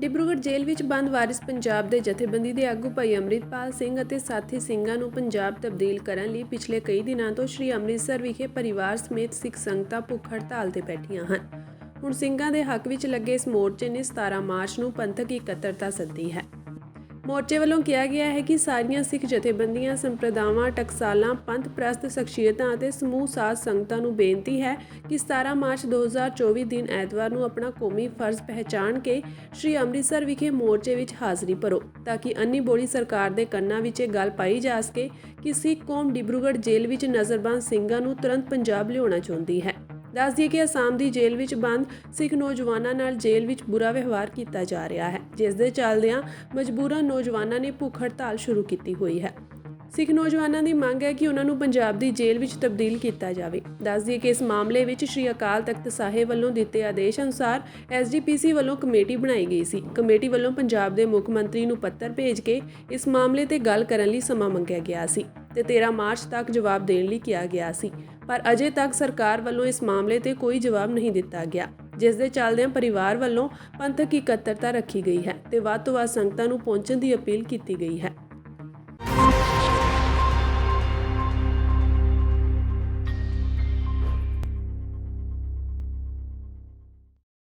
ਡਿਬਰੂਗੜ੍ਹ ਜੇਲ੍ਹ ਵਿੱਚ ਬੰਦ ਵਾਰਿਸ ਪੰਜਾਬ ਦੇ ਜਥੇਬੰਦੀ ਦੇ ਆਗੂ ਭਾਈ ਅੰਮ੍ਰਿਤਪਾਲ ਸਿੰਘ ਅਤੇ ਸਾਥੀ ਸਿੰਘਾਂ ਨੂੰ ਪੰਜਾਬ ਤਬਦੀਲ ਕਰਨ ਲਈ ਪਿਛਲੇ ਕਈ ਦਿਨਾਂ ਤੋਂ ਸ਼੍ਰੀ ਅੰਮ੍ਰਿਤਸਰ ਵਿਖੇ ਪਰਿਵਾਰ ਸਮੇਤ ਸਿੱਖ ਸੰਗਤਾਂ ਭੁੱਖ ਹੜਤਾਲ ਤੇ ਬੈਠੀਆਂ ਹਨ। ਹੁਣ ਸਿੰਘਾਂ ਦੇ ਹੱਕ ਵਿੱਚ ਲੱਗੇ ਇਸ ਮੋਰਚੇ ਨੇ 17 ਮਾਰਚ ਨੂੰ ਪੰਥਕ ਇਕੱਤਰਤਾ ਸੱਦੀ ਹੈ। ਮੋਰਚੇ ਵੱਲੋਂ ਕਿਹਾ ਗਿਆ ਹੈ ਕਿ ਸਾਰੀਆਂ ਸਿੱਖ ਜਥੇਬੰਦੀਆਂ, ਸੰਪਰਦਾਵਾਂ, ਟਕਸਾਲਾਂ, ਪੰਥ ਪ੍ਰਸਤ ਸ਼ਖਸੀਅਤਾਂ ਅਤੇ ਸਮੂਹ ਸਾਧ ਸੰਗਤਾਂ ਨੂੰ ਬੇਨਤੀ ਹੈ ਕਿ 17 ਮਾਰਚ 2024 ਦਿਨ ਐਤਵਾਰ ਨੂੰ ਆਪਣਾ ਕੌਮੀ ਫਰਜ਼ ਪਹਿਚਾਣ ਕੇ ਸ਼੍ਰੀ ਅੰਮ੍ਰਿਤਸਰ ਵਿਖੇ ਮੋਰਚੇ ਵਿੱਚ ਹਾਜ਼ਰੀ ਭਰੋ ਤਾਂ ਕਿ ਅੰਨੀ ਬੋੜੀ ਸਰਕਾਰ ਦੇ ਕੰਨਾਂ ਵਿੱਚ ਇਹ ਗੱਲ ਪਾਈ ਜਾ ਸਕੇ ਕਿ ਸਿੱਖ ਕੌਮ ਡਿਬਰੂਗੜ੍ਹ ਜੇਲ੍ਹ ਵਿੱਚ ਨਜ਼ਰਬੰਦ ਸਿੰਘਾਂ ਨੂੰ ਤੁਰੰਤ ਪੰਜਾਬ ਲਿਆਉਣਾ ਚਾਹੁੰਦੀ ਹੈ। ਦੱਸ ਦਈਏ ਕਿ ਅਸਾਮ ਦੀ ਜੇਲ੍ਹ ਵਿੱਚ ਬੰਦ ਸਿੱਖ ਨੌਜਵਾਨਾਂ ਨਾਲ ਜੇਲ੍ਹ ਵਿੱਚ ਬੁਰਾ ਵਿਵਹਾਰ ਕੀਤਾ ਜਾ ਰਿਹਾ ਹੈ, ਜਿਸ ਦੇ ਚੱਲਦਿਆਂ ਮਜਬੂਰਨ ਨੌਜਵਾਨਾਂ ਨੇ ਭੁੱਖ ਹੜਤਾਲ ਸ਼ੁਰੂ ਕੀਤੀ ਹੋਈ ਹੈ। ਸਿੱਖ ਨੌਜਵਾਨਾਂ ਦੀ ਮੰਗ ਹੈ ਕਿ ਉਹਨਾਂ ਨੂੰ ਪੰਜਾਬ ਦੀ ਜੇਲ੍ਹ ਵਿੱਚ ਤਬਦੀਲ ਕੀਤਾ ਜਾਵੇ। ਦੱਸ ਦਈਏ ਕਿ ਇਸ ਮਾਮਲੇ ਵਿੱਚ ਸ਼੍ਰੀ ਅਕਾਲ ਤਖਤ ਸਾਹਿਬ ਵੱਲੋਂ ਦਿੱਤੇ ਆਦੇਸ਼ ਅਨੁਸਾਰ SGPC ਵੱਲੋਂ ਕਮੇਟੀ ਬਣਾਈ ਗਈ ਸੀ। ਕਮੇਟੀ ਵੱਲੋਂ ਪੰਜਾਬ ਦੇ ਮੁੱਖ ਮੰਤਰੀ ਨੂੰ ਪੱਤਰ ਭੇਜ ਕੇ ਇਸ ਮਾਮਲੇ ਤੇ ਗੱਲ ਕਰਨ ਲਈ ਸਮਾਂ ਮੰਗਿਆ ਗਿਆ ਸੀ ਤੇ 13 ਮਾਰਚ ਤੱਕ ਜਵਾਬ ਦੇਣ ਲਈ ਕਿਹਾ ਗਿਆ ਸੀ, ਪਰ ਅਜੇ ਤੱਕ ਸਰਕਾਰ ਵੱਲੋਂ ਇਸ ਮਾਮਲੇ ਤੇ ਕੋਈ ਜਵਾਬ ਨਹੀਂ ਦਿੱਤਾ ਗਿਆ, ਜਿਸ ਦੇ ਚੱਲਦਿਆਂ ਪਰਿਵਾਰ ਵੱਲੋਂ ਪੰਥਕ ਇਕੱਤਰਤਾ ਰੱਖੀ ਗਈ ਹੈ ਤੇ ਵੱਧ ਤੋਂ ਵੱਧ ਸੰਗਤਾਂ ਨੂੰ ਪਹੁੰਚਣ ਦੀ ਅਪੀਲ ਕੀਤੀ ਗਈ ਹੈ।